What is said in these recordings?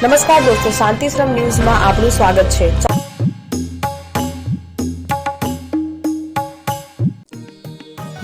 નમસ્કાર દોસ્તો, શાંતિશ્રમ ન્યૂઝમાં આપનું સ્વાગત છે।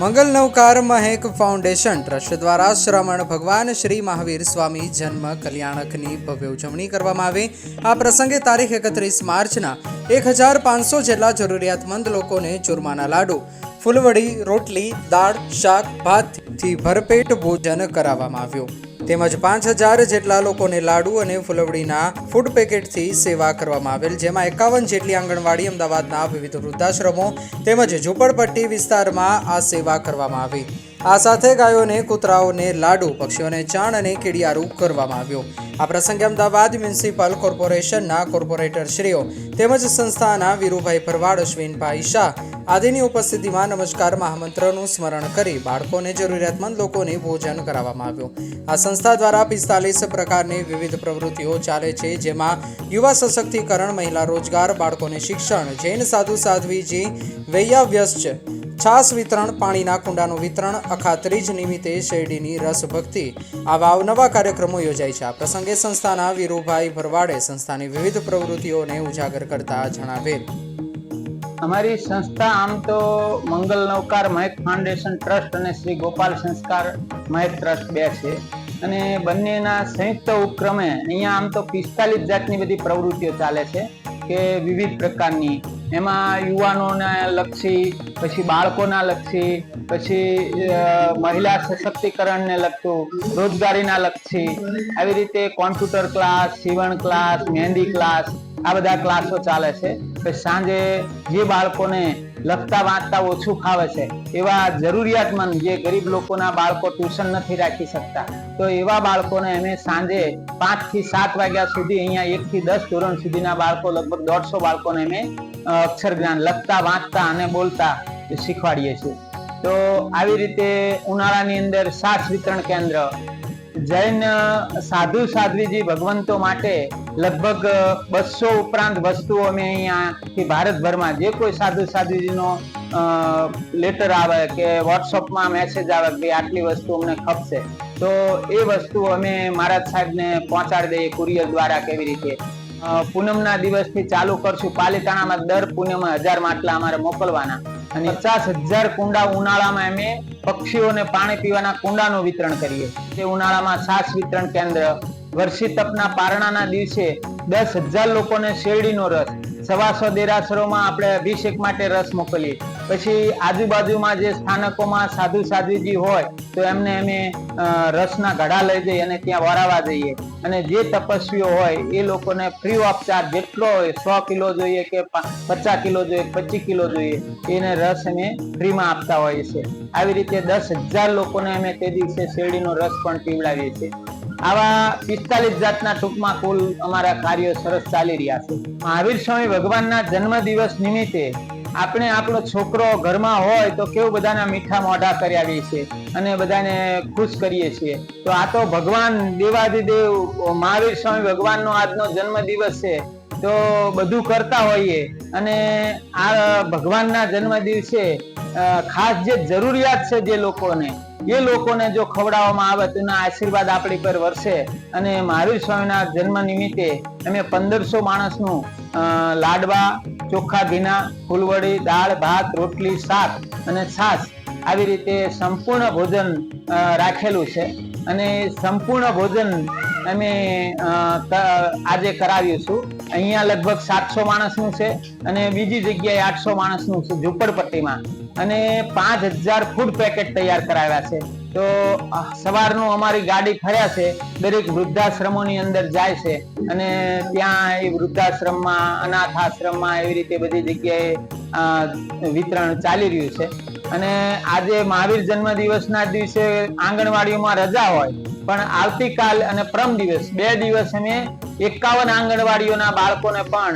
મંગલ નવકાર મહેક ફાઉન્ડેશન ટ્રસ્ટ દ્વારા શ્રમણ ભગવાન શ્રી મહાવીર સ્વામી જન્મ કલ્યાણકની ભવ્ય ઉજવણી કરવામાં આવી। આ પ્રસંગે તારીખ 31 માર્ચના 1500 જેટલા જરૂરિયાતમંદ લોકોને ચૂરમાના લાડુ, ફૂલવડી, રોટલી, દાળ, શાક, ભાતથી ભરપેટ ભોજન કરાવવામાં આવ્યું તેમજ 5000 જેટલા લોકોને લાડુ અને ફૂલવડીના ફૂડ પેકેટથી સેવા કરવામાં આવેલ, જેમાં 51 જેટલી આંગણવાડી, અમદાવાદના વિવિધ વૃદ્ધાશ્રમો તેમજ ઝૂંપડપટ્ટી વિસ્તારમાં આ સેવા કરવામાં આવી। આ સાથે ગાયોને, કૂતરાઓને લાડુ, પક્ષીઓને ચણ અને કેડિયારું કરવામાં આવ્યું। આ પ્રસંગે અમદાવાદ મ્યુનિસિપલ કોર્પોરેશનના કોર્પોરેટરશ્રીઓ તેમજ સંસ્થાના વીરુભાઈ ભરવાડ, અશ્વિનભાઈ શાહ આદિની ઉપસ્થિતિમાં નમસ્કાર મહામંત્રનું સ્મરણ કરી બાળકોને, જરૂરિયાતમંદ લોકોને ભોજન કરાવવામાં આવ્યું। આ સંસ્થા દ્વારા 45 પ્રકારની વિવિધ પ્રવૃત્તિઓ ચાલે છે, જેમાં યુવા સશક્તિકરણ, મહિલા રોજગાર, બાળકોને શિક્ષણ, જૈન સાધુ સાધ્વીજી વૈયાવ્યસ્ચ, છાસ વિતરણ, પાણીના કુંડાનું વિતરણ, અખાત્રીજ નિમિત્તે શેરડીની રસ ભક્તિ આવા અવનવા કાર્યક્રમો યોજાય છે। આ પ્રસંગે સંસ્થાના વીરુભાઈ ભરવાડે સંસ્થાની વિવિધ પ્રવૃત્તિઓને ઉજાગર કરતા જણાવેલ, અમારી સંસ્થા આમ તો મંગલ નવકાર મહેક ફાઉન્ડેશન ટ્રસ્ટ અને શ્રી ગોપાલ સંસ્કાર મહેક ટ્રસ્ટ બે છે અને બંનેના સંયુક્ત ઉપક્રમે અહીંયા આમ તો 45 જાતની બધી પ્રવૃત્તિઓ ચાલે છે કે વિવિધ પ્રકારની, એમાં યુવાનોને લક્ષી, પછી બાળકોના લક્ષી, પછી મહિલા સશક્તિકરણને લગતું, રોજગારીના લક્ષી, આવી રીતે કોમ્પ્યુટર ક્લાસ, સીવણ ક્લાસ, મહેંદી ક્લાસ, આ બધા ક્લાસો ચાલે છે। પછી સાંજે જે બાળકોને લખતા વાંચતા ઓછું ફાવે છે એવા જરૂરિયાતમંદ, જે ગરીબ લોકોના બાળકો ટ્યુશન નથી રાખી શકતા, તો એવા બાળકોને અમે સાંજે 5 થી 7 વાગ્યા સુધી અહીંયા 1 થી 10 ધોરણ સુધીના બાળકો, લગભગ 150 બાળકોને અમે અક્ષર જ્ઞાન, લખતા વાંચતા અને બોલતા શીખવાડીએ છીએ। તો આવી રીતે ઉનાળાની અંદર છાસ વિતરણ કેન્દ્ર, જૈન સાધુ સાધ્વીજી ભગવંતો માટે લગભગ 200 ઉપરાંત વસ્તુઓ અમે અહીંયાથી ભારતભરમાં જે કોઈ સાધુ સાધ્વીજીનો લેટર આવે કે વોટ્સઅપમાં મેસેજ આવે કે આટલી વસ્તુ અમને ખપશે, તો એ વસ્તુ અમે મહારાજ સાહેબને પહોંચાડી દઈએ કુરિયર દ્વારા। કેવી રીતે પૂનમના દિવસથી ચાલુ કરશું, પાલીતાણામાં દર પૂનમે 1000 માટલા અમારે મોકલવાના અને 50,000 કુંડા ઉનાળામાં અમે પક્ષીઓને પાણી પીવાના કુંડાનું વિતરણ કરીએ। તે ઉનાળામાં છાસ વિતરણ કેન્દ્ર, વર્ષી તપના પારણાના દિવસે 10,000 લોકોને શેરડીનો રસ, 125 દેરાસરોમાં આપણે અભિષેક માટે રસ મોકલીએ। પછી આજુબાજુમાં જે સ્થાનકોમાં સાધુ સાધ્વીજી હોય તો એમને અમે રસના ઘડા લઈ જઈએ અને ત્યાં વરાવા જઈએ, અને જે તપસ્વીઓ હોય એ લોકોને ફ્રી ઓફ ચાર્જ જેટલો હોય, 100 કિલો જોઈએ કે 50 કિલો જોઈએ, 25 કિલો જોઈએ, એને રસ અમે ફ્રીમાં આપતા હોઈએ છીએ। આવી રીતે 10,000 લોકોને અમે તે દિવસે શેરડીનો રસ પણ પીવડાવીએ છીએ। આવા 45 જાતના ટૂંકમાં કુલ અમારા કાર્યો સરસ ચાલી રહ્યા છે। મહાવીર સ્વામી ભગવાનના જન્મ દિવસ નિમિત્તે આપણે આપણો છોકરો ઘરમાં હોય તો કેવું બધાના મીઠા મોઢા કરાવીએ છીએ અને બધાને ખુશ કરીએ છીએ। તો આ તો ભગવાન દેવાધિદેવ મહાવીર સ્વામી ભગવાનનો આજનો જન્મ દિવસ છે, તો બધું કરતા હોઈએ અને આ ભગવાનના જન્મ દિવસે ખાસ જે જરૂરિયાત છે જે લોકોને, એ લોકોને જો ખવડાવવામાં આવે તો એના આશીર્વાદ આપણી પર વરસે। અને મહાવીર સ્વામીના જન્મ નિમિત્તે અમે 1500 માણસનું લાડવા, ચોખ્ખા ઘીના, ફૂલવડી, દાળ, ભાત, રોટલી, શાક અને છાસ, આવી રીતે સંપૂર્ણ ભોજન રાખેલું છે અને સંપૂર્ણ ભોજન અમે આજે કરાવીશું। અહીંયા લગભગ 700 માણસનું છે અને બીજી જગ્યાએ 800 માણસનું છે ઝૂંપડપટ્ટીમાં, અને 5000 ફૂડ પેકેટ તૈયાર કરાવ્યા છે। તો સવારનું અમારી ગાડી ફર્યા છે, દરેક વૃદ્ધાશ્રમોની અંદર જાય છે અને ત્યાં એ વૃદ્ધાશ્રમમાં, અનાથ આશ્રમમાં, એવી રીતે બધી જગ્યાએ વિતરણ ચાલી રહ્યું છે। અને આજે મહાવીર જન્મ દિવસના દિવસે આંગણવાડીઓમાં રજા હોય, પણ આવતીકાલ અને પરમ દિવસ 2 દિવસ અમે 51 આંગણવાડીઓના બાળકોને પણ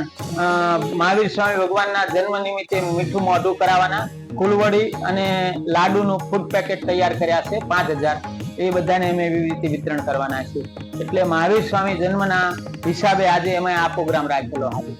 મહાવીર સ્વામી ભગવાનના જન્મ નિમિત્તે મીઠું મોઢું કરાવવાના, ફૂલવડી અને લાડુનું ફૂડ પેકેટ તૈયાર કર્યા છે 5000, એ બધાને અમે એવી રીતે વિતરણ કરવાના છે। એટલે મહાવીર સ્વામી જન્મના હિસાબે આજે અમે આ પ્રોગ્રામ રાખેલો હતો।